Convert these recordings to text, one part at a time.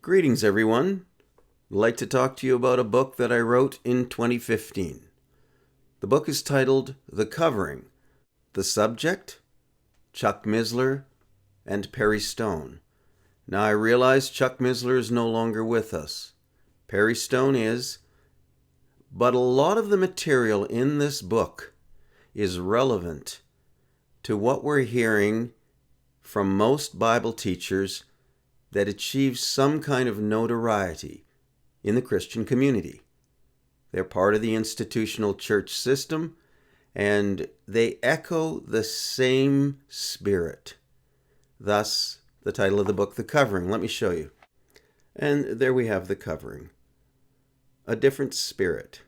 Greetings, everyone. I'd like to talk to you about a book that I wrote in 2015. The book is titled The Covering. The subject, Chuck Missler and Perry Stone. Now, I realize Chuck Missler is no longer with us. Perry Stone is, but a lot of the material in this book is relevant to what we're hearing from most Bible teachers that achieve some kind of notoriety in the Christian community. They're part of the institutional church system, and they echo the same spirit. Thus, the title of the book, The Covering. Let me show you. And there we have The Covering. A different spirit.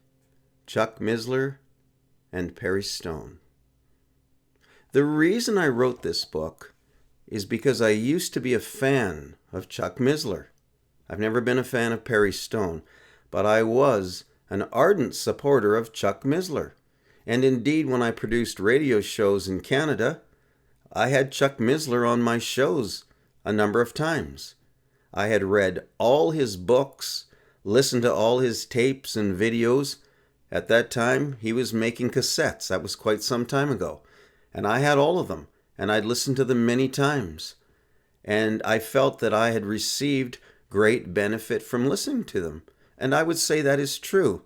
Chuck Missler and Perry Stone. The reason I wrote this book is because I used to be a fan of Chuck Missler. I've never been a fan of Perry Stone, but I was an ardent supporter of Chuck Missler. And indeed, when I produced radio shows in Canada, I had Chuck Missler on my shows a number of times. I had read all his books, listened to all his tapes and videos. At that time, he was making cassettes. That was quite some time ago. And I had all of them, and I'd listened to them many times. And I felt that I had received great benefit from listening to them. And I would say that is true.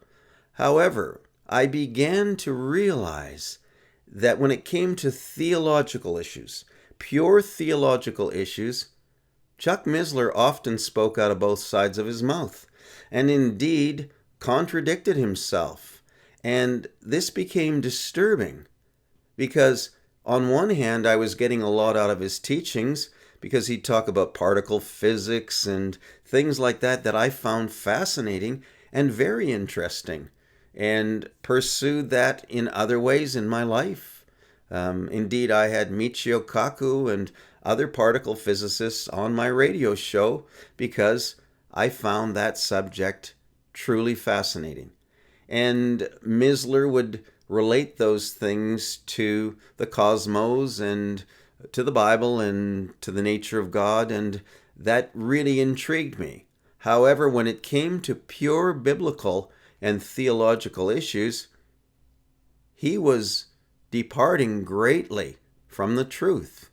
However, I began to realize that when it came to theological issues, pure theological issues, Chuck Missler often spoke out of both sides of his mouth, and indeed contradicted himself. And this became disturbing because on one hand, I was getting a lot out of his teachings because he'd talk about particle physics and things like that I found fascinating and very interesting, and pursued that in other ways in my life. Indeed, I had Michio Kaku and other particle physicists on my radio show because I found that subject truly fascinating. And Missler would relate those things to the cosmos and to the Bible and to the nature of God, and that really intrigued me. However, when it came to pure biblical and theological issues, he was departing greatly from the truth.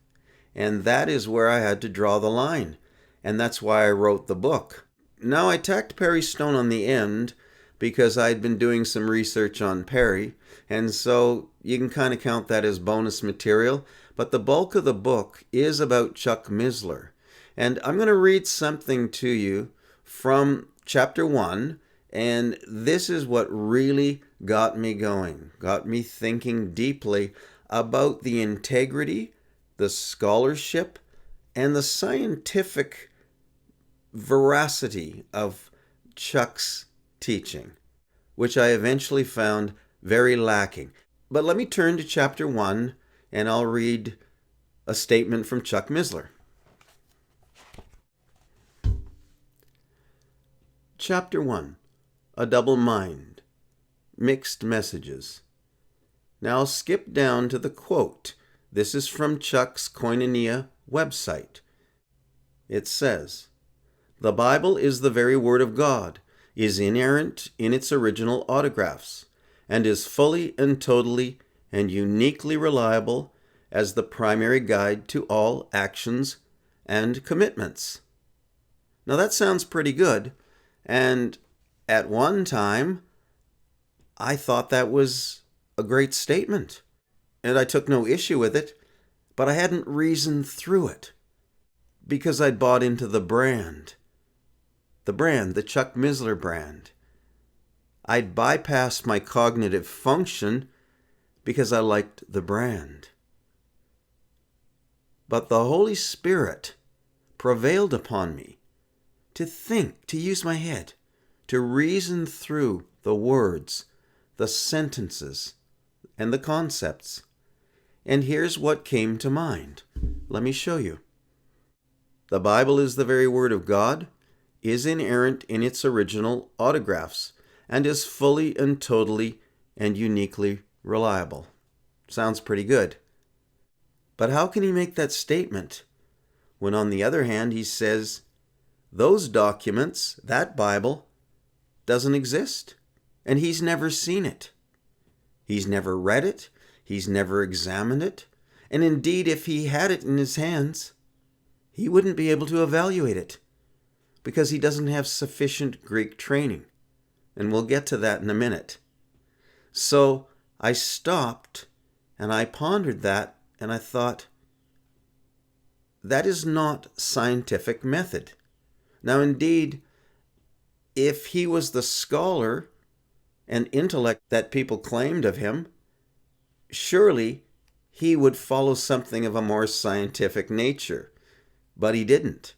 And that is where I had to draw the line. And that's why I wrote the book. Now, I tacked Perry Stone on the end because I'd been doing some research on Perry, and so you can kind of count that as bonus material. But the bulk of the book is about Chuck Missler. And I'm going to read something to you from chapter 1, and this is what really got me going, got me thinking deeply about the integrity, the scholarship, and the scientific veracity of Chuck's teaching, which I eventually found very lacking. But let me turn to chapter 1, and I'll read a statement from Chuck Missler. Chapter 1, A Double Mind, Mixed Messages. Now I'll skip down to the quote. This is from Chuck's Koinonia website. It says, "The Bible is the very Word of God, is inerrant in its original autographs, and is fully and totally and uniquely reliable as the primary guide to all actions and commitments." Now that sounds pretty good, and at one time I thought that was a great statement, and I took no issue with it, but I hadn't reasoned through it because I'd bought into the brand, the Chuck Missler brand. I'd bypassed my cognitive function because I liked the brand. But the Holy Spirit prevailed upon me to think, to use my head, to reason through the words, the sentences, and the concepts. And here's what came to mind. Let me show you. The Bible is the very Word of God, is inerrant in its original autographs, and is fully and totally and uniquely reliable. Sounds pretty good. But how can he make that statement when on the other hand he says those documents, that Bible, doesn't exist. And he's never seen it. He's never read it. He's never examined it. And indeed, if he had it in his hands, he wouldn't be able to evaluate it because he doesn't have sufficient Greek training. And we'll get to that in a minute. So I stopped and I pondered that and I thought, that is not scientific method. Now, indeed, if he was the scholar and intellect that people claimed of him, surely he would follow something of a more scientific nature. But he didn't.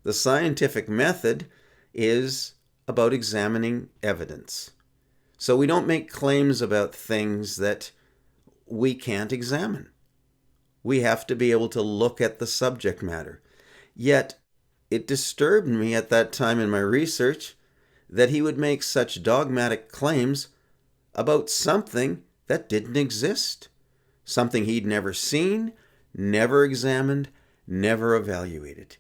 The scientific method is about examining evidence. So we don't make claims about things that we can't examine. We have to be able to look at the subject matter. Yet, it disturbed me at that time in my research that he would make such dogmatic claims about something that didn't exist, something he'd never seen, never examined, never evaluated.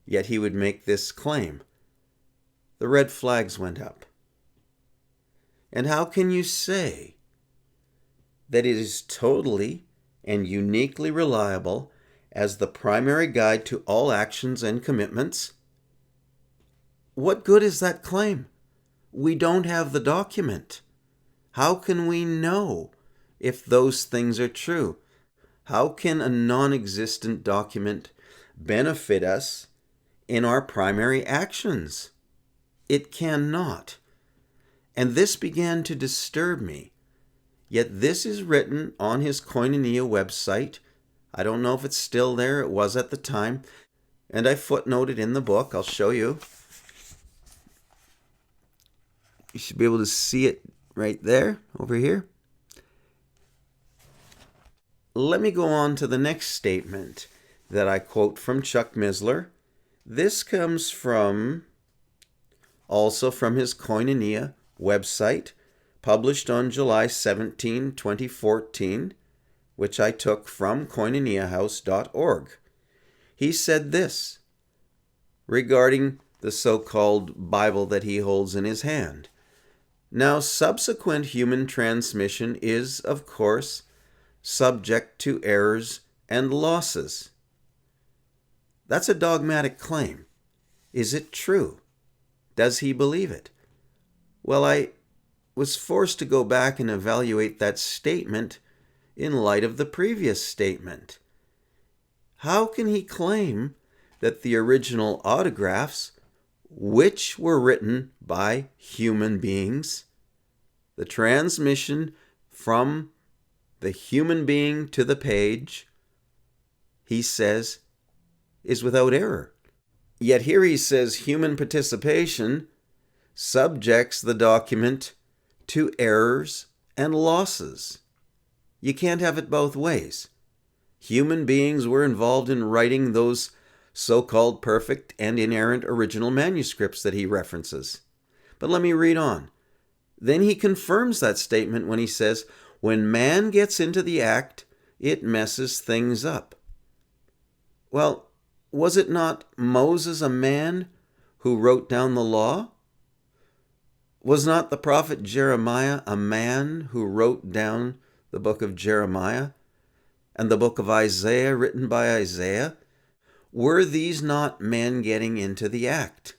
Yet he would make this claim. The red flags went up. And how can you say that it is totally and uniquely reliable as the primary guide to all actions and commitments? What good is that claim? We don't have the document. How can we know if those things are true? How can a non-existent document benefit us in our primary actions? It cannot. And this began to disturb me. Yet this is written on his Koinonia website. I don't know if it's still there. It was at the time. And I footnoted in the book. I'll show you. You should be able to see it right there, over here. Let me go on to the next statement that I quote from Chuck Missler. This comes also from his Koinonia website, published on July 17, 2014, which I took from koinoniahouse.org. He said this regarding the so-called Bible that he holds in his hand. Now, subsequent human transmission is, of course, subject to errors and losses. That's a dogmatic claim. Is it true? Does he believe it? Well, I was forced to go back and evaluate that statement in light of the previous statement. How can he claim that the original autographs, which were written by human beings, the transmission from the human being to the page, he says, is without error? Yet here he says human participation subjects the document to errors and losses. You can't have it both ways. Human beings were involved in writing those so-called perfect and inerrant original manuscripts that he references. But let me read on. Then he confirms that statement when he says, when man gets into the act, it messes things up. Well, was it not Moses a man who wrote down the law? Was not the prophet Jeremiah a man who wrote down the book of Jeremiah and the book of Isaiah written by Isaiah? Were these not men getting into the act?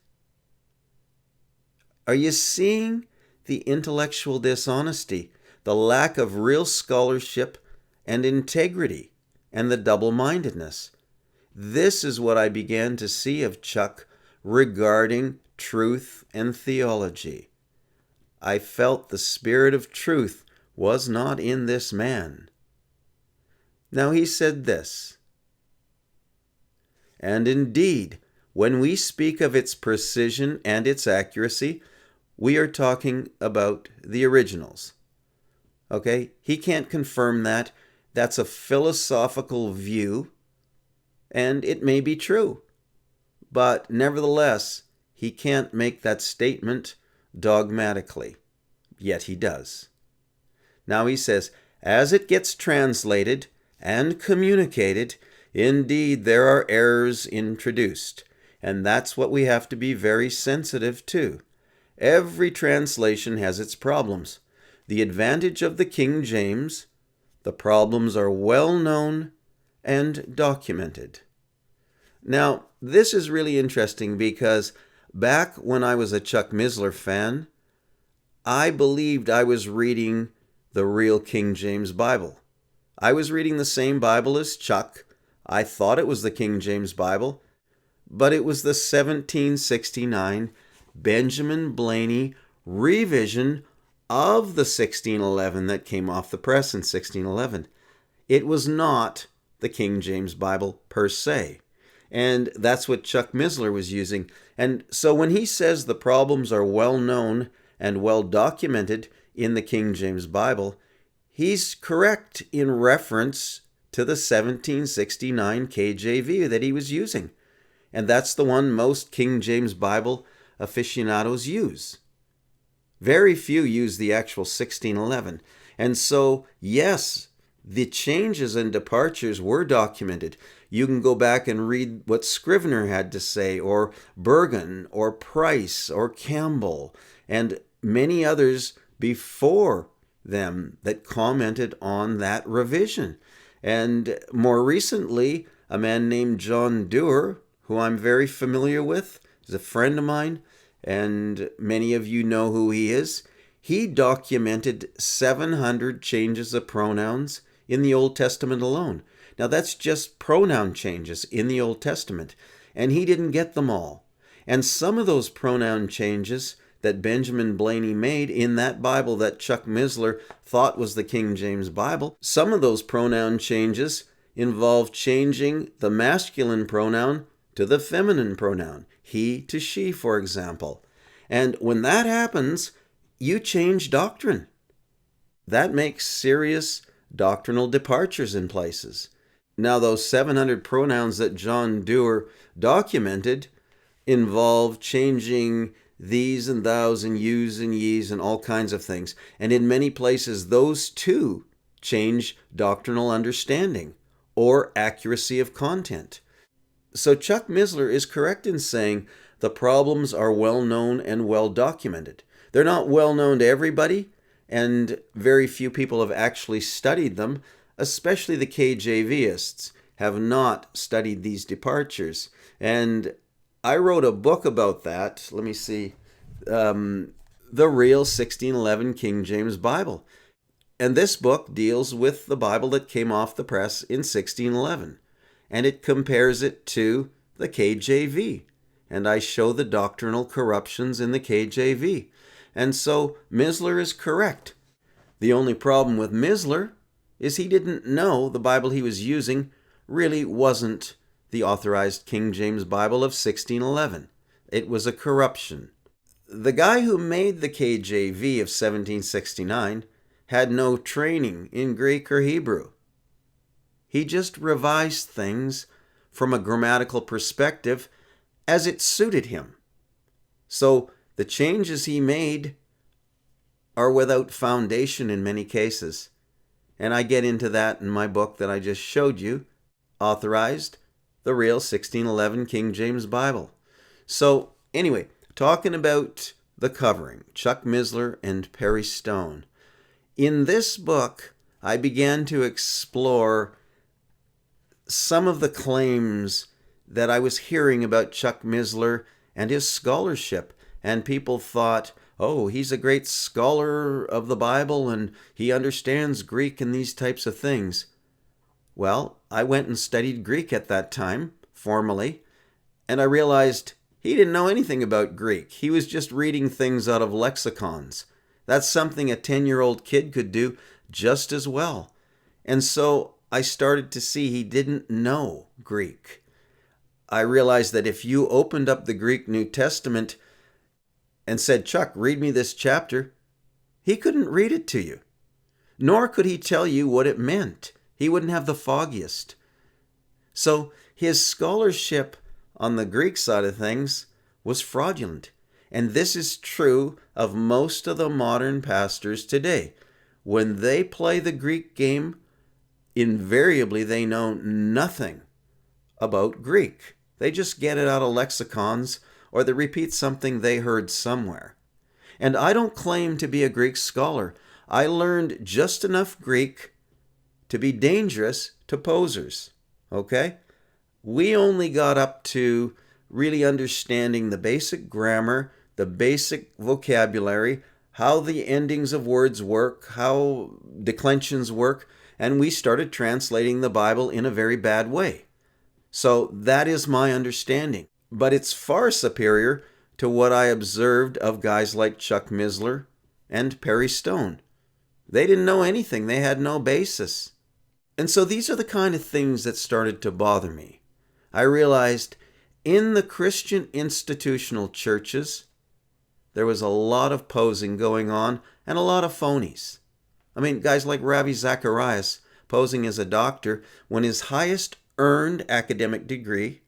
Are you seeing the intellectual dishonesty, the lack of real scholarship and integrity, and the double-mindedness? This is what I began to see of Chuck regarding truth and theology. I felt the spirit of truth was not in this man. Now he said this, and indeed, when we speak of its precision and its accuracy, we are talking about the originals. Okay? He can't confirm that. That's a philosophical view, and it may be true. But nevertheless, he can't make that statement dogmatically. Yet he does. Now he says, as it gets translated and communicated, indeed there are errors introduced. And that's what we have to be very sensitive to. Every translation has its problems. The advantage of the King James, the problems are well known and documented. Now, this is really interesting because back when I was a Chuck Missler fan, I believed I was reading the real King James Bible. I was reading the same Bible as Chuck. I thought it was the King James Bible, but it was the 1769 Benjamin Blaney revision of the 1611 that came off the press in 1611. It was not the King James Bible per se. And that's what Chuck Missler was using. And so when he says the problems are well known and well documented in the King James Bible, he's correct in reference to the 1769 KJV that he was using. And that's the one most King James Bible aficionados use. Very few use the actual 1611. And so, yes, the changes and departures were documented. You can go back and read what Scrivener had to say, or Bergen, or Price, or Campbell, and many others before them that commented on that revision. And more recently, a man named John Dewar, who I'm very familiar with, is a friend of mine, and many of you know who he is. He documented 700 changes of pronouns in the Old Testament alone. Now that's just pronoun changes in the Old Testament, and he didn't get them all. And some of those pronoun changes that Benjamin Blaney made in that Bible that Chuck Missler thought was the King James Bible, some of those pronoun changes involve changing the masculine pronoun to the feminine pronoun, he to she, for example. And when that happens, you change doctrine. That makes serious doctrinal departures in places. Now, those 700 pronouns that John Dewar documented involve changing these and thous and yous and ye's and all kinds of things. And in many places, those too change doctrinal understanding or accuracy of content. So Chuck Missler is correct in saying the problems are well known and well documented. They're not well known to everybody, and very few people have actually studied them, especially the KJVists have not studied these departures. And I wrote a book about that. Let me see. The Real 1611 King James Bible. And this book deals with the Bible that came off the press in 1611. And it compares it to the KJV. And I show the doctrinal corruptions in the KJV. And so Missler is correct. The only problem with Missler is he didn't know the Bible he was using really wasn't the authorized King James Bible of 1611. It was a corruption. The guy who made the KJV of 1769 had no training in Greek or Hebrew. He just revised things from a grammatical perspective as it suited him. So the changes he made are without foundation in many cases. And I get into that in my book that I just showed you, authorized, the Real 1611 King James Bible. So anyway, talking about the covering, Chuck Missler and Perry Stone. In this book, I began to explore some of the claims that I was hearing about Chuck Missler and his scholarship. And people thought, oh, he's a great scholar of the Bible and he understands Greek and these types of things. Well, I went and studied Greek at that time, formally, and I realized he didn't know anything about Greek. He was just reading things out of lexicons. That's something a 10-year-old kid could do just as well. And so I started to see he didn't know Greek. I realized that if you opened up the Greek New Testament and said, Chuck, read me this chapter, he couldn't read it to you. Nor could he tell you what it meant. He wouldn't have the foggiest. So his scholarship on the Greek side of things was fraudulent. And this is true of most of the modern pastors today. When they play the Greek game, invariably they know nothing about Greek. They just get it out of lexicons, or they repeat something they heard somewhere. And I don't claim to be a Greek scholar. I learned just enough Greek to be dangerous to posers, okay? We only got up to really understanding the basic grammar, the basic vocabulary, how the endings of words work, how declensions work, and we started translating the Bible in a very bad way. So that is my understanding. But it's far superior to what I observed of guys like Chuck Missler and Perry Stone. They didn't know anything. They had no basis. And so these are the kind of things that started to bother me. I realized in the Christian institutional churches, there was a lot of posing going on and a lot of phonies. I mean, guys like Ravi Zacharias posing as a doctor when his highest earned academic degree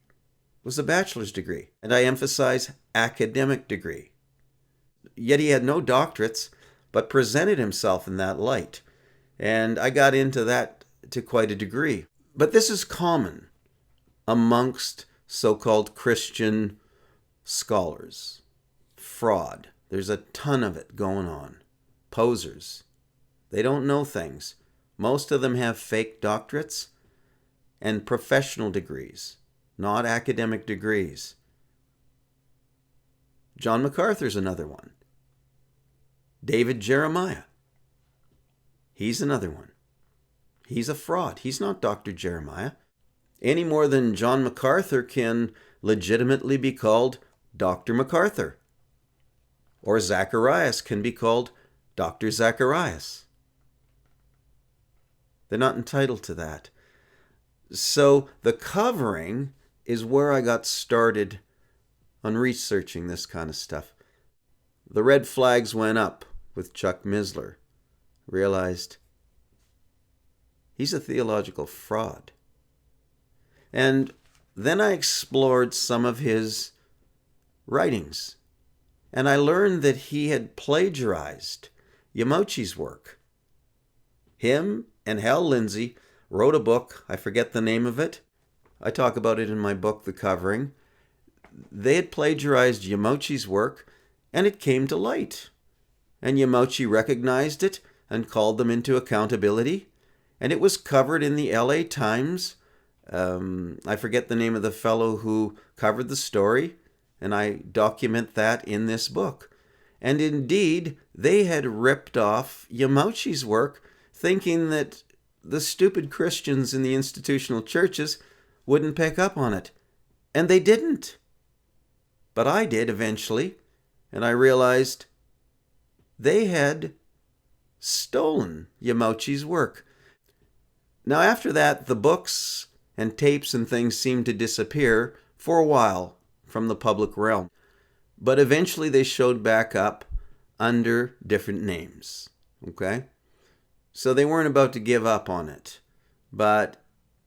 was a bachelor's degree. And I emphasize academic degree. Yet he had no doctorates, but presented himself in that light. And I got into that to quite a degree. But this is common amongst so-called Christian scholars. Fraud. There's a ton of it going on. Posers. They don't know things. Most of them have fake doctorates and professional degrees, not academic degrees. John MacArthur's another one. David Jeremiah. He's another one. He's a fraud. He's not Dr. Jeremiah. Any more than John MacArthur can legitimately be called Dr. MacArthur. Or Zacharias can be called Dr. Zacharias. They're not entitled to that. So the covering is where I got started on researching this kind of stuff. The red flags went up with Chuck Missler. Realized he's a theological fraud. And then I explored some of his writings. And I learned that he had plagiarized Yamochi's work. Him and Hal Lindsey wrote a book, I forget the name of it. I talk about it in my book, The Covering. They had plagiarized Yamochi's work, and it came to light. And Yamochi recognized it and called them into accountability. And it was covered in the LA Times. I forget the name of the fellow who covered the story, and I document that in this book. And indeed, they had ripped off Yamochi's work, thinking that the stupid Christians in the institutional churches wouldn't pick up on it. And they didn't. But I did eventually, and I realized they had stolen Yamochi's work. Now after that, the books and tapes and things seemed to disappear for a while from the public realm. But eventually they showed back up under different names. Okay? So they weren't about to give up on it. But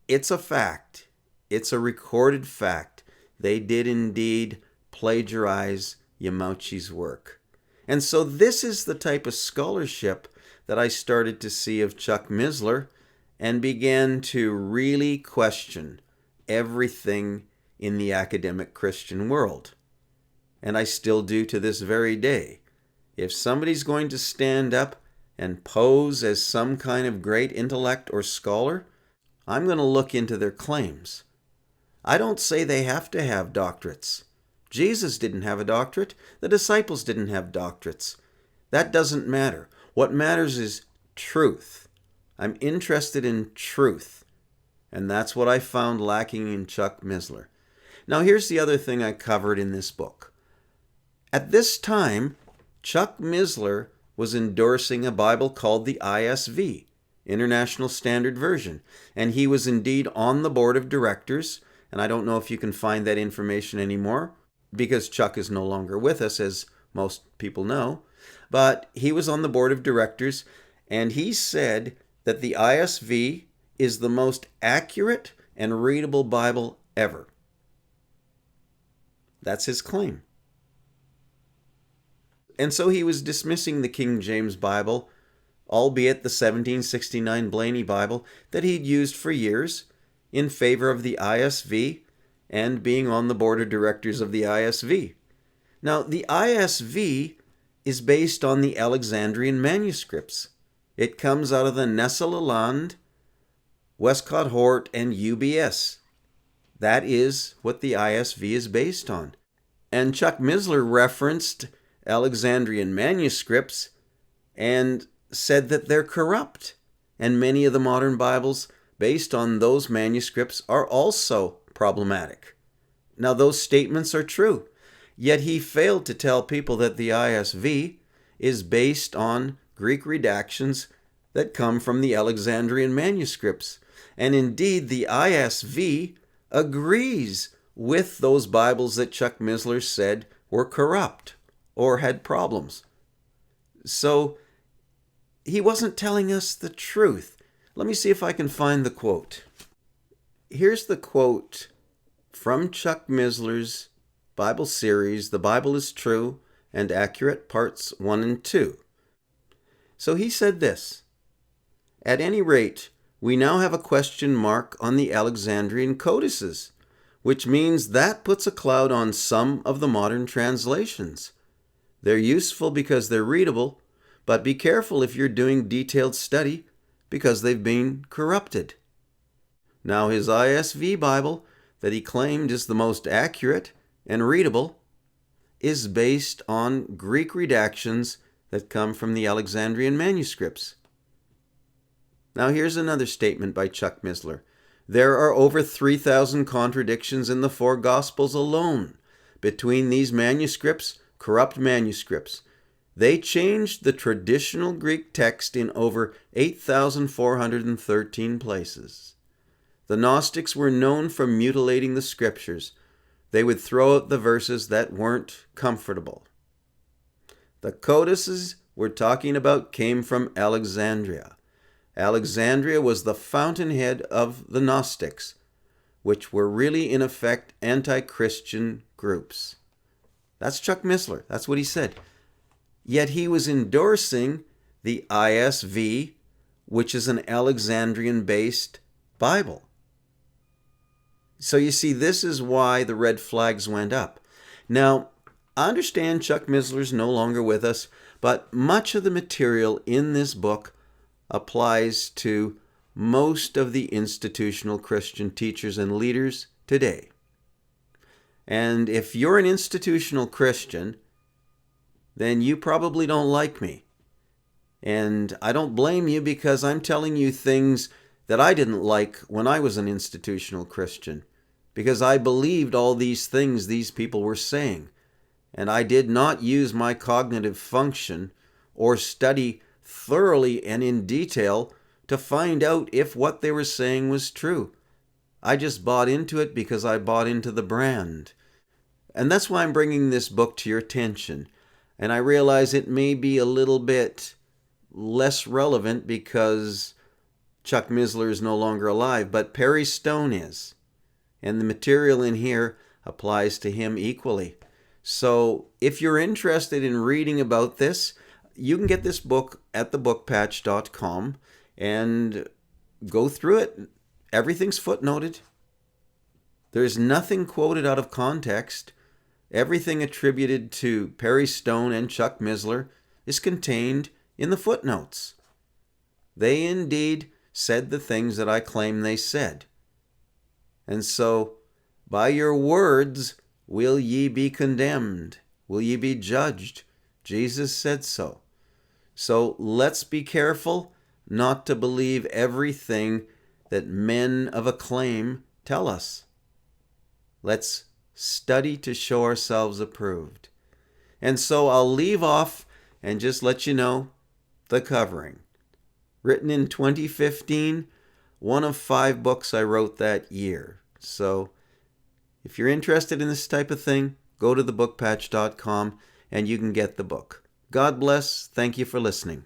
it's a fact. It's a recorded fact. They did indeed plagiarize Yamochi's work. And so this is the type of scholarship that I started to see of Chuck Missler and began to really question everything in the academic Christian world. And I still do to this very day. If somebody's going to stand up and pose as some kind of great intellect or scholar, I'm going to look into their claims. I don't say they have to have doctorates. Jesus didn't have a doctorate. The disciples didn't have doctorates. That doesn't matter. What matters is truth. I'm interested in truth. And that's what I found lacking in Chuck Missler. Now here's the other thing I covered in this book. At this time, Chuck Missler was endorsing a Bible called the ISV, International Standard Version. And he was indeed on the board of directors. And I don't know if you can find that information anymore, because Chuck is no longer with us, as most people know. But he was on the board of directors, and he said that the ISV is the most accurate and readable Bible ever. That's his claim. And so he was dismissing the King James Bible, albeit the 1769 Blaney Bible that he'd used for years, in favor of the ISV, and being on the board of directors of the ISV. Now, the ISV is based on the Alexandrian manuscripts. It comes out of the Nestle-Aland, Westcott Hort, and UBS. That is what the ISV is based on. And Chuck Missler referenced Alexandrian manuscripts and said that they're corrupt. And many of the modern Bibles based on those manuscripts are also problematic. Now, those statements are true, yet he failed to tell people that the ISV is based on Greek redactions that come from the Alexandrian manuscripts. And indeed, the ISV agrees with those Bibles that Chuck Missler said were corrupt or had problems. So he wasn't telling us the truth. Let me see if I can find the quote. Here's the quote from Chuck Missler's Bible series, The Bible is True and Accurate, Parts 1 and 2. So he said this: "At any rate, we now have a question mark on the Alexandrian codices, which means that puts a cloud on some of the modern translations. They're useful because they're readable, but be careful if you're doing detailed study because they've been corrupted." Now, his ISV Bible, that he claimed is the most accurate and readable, is based on Greek redactions that come from the Alexandrian manuscripts. Now, here's another statement by Chuck Missler. "There are over 3,000 contradictions in the four Gospels alone. Between these manuscripts, corrupt manuscripts, they changed the traditional Greek text in over 8,413 places. The Gnostics were known for mutilating the scriptures. They would throw out the verses that weren't comfortable. The codices we're talking about came from Alexandria. Alexandria was the fountainhead of the Gnostics, which were really, in effect, anti-Christian groups." That's Chuck Missler. That's what he said. Yet he was endorsing the ISV, which is an Alexandrian-based Bible. So you see, this is why the red flags went up. Now, I understand Chuck Missler's no longer with us, but much of the material in this book applies to most of the institutional Christian teachers and leaders today. And if you're an institutional Christian, then you probably don't like me. And I don't blame you, because I'm telling you things that I didn't like when I was an institutional Christian, because I believed all these things these people were saying. And I did not use my cognitive function or study thoroughly and in detail to find out if what they were saying was true. I just bought into it because I bought into the brand. And that's why I'm bringing this book to your attention. And I realize it may be a little bit less relevant because Chuck Missler is no longer alive, but Perry Stone is. And the material in here applies to him equally. So if you're interested in reading about this, you can get this book at thebookpatch.com and go through it. Everything's footnoted. There's nothing quoted out of context. Everything attributed to Perry Stone and Chuck Missler is contained in the footnotes. They indeed said the things that I claim they said. And so, by your words will ye be condemned? Will ye be judged? Jesus said so. So let's be careful not to believe everything that men of acclaim tell us. Let's study to show ourselves approved. And so I'll leave off and just let you know The Covering. Written in 2015, one of 5 books I wrote that year. So if you're interested in this type of thing, go to thebookpatch.com and you can get the book. God bless. Thank you for listening.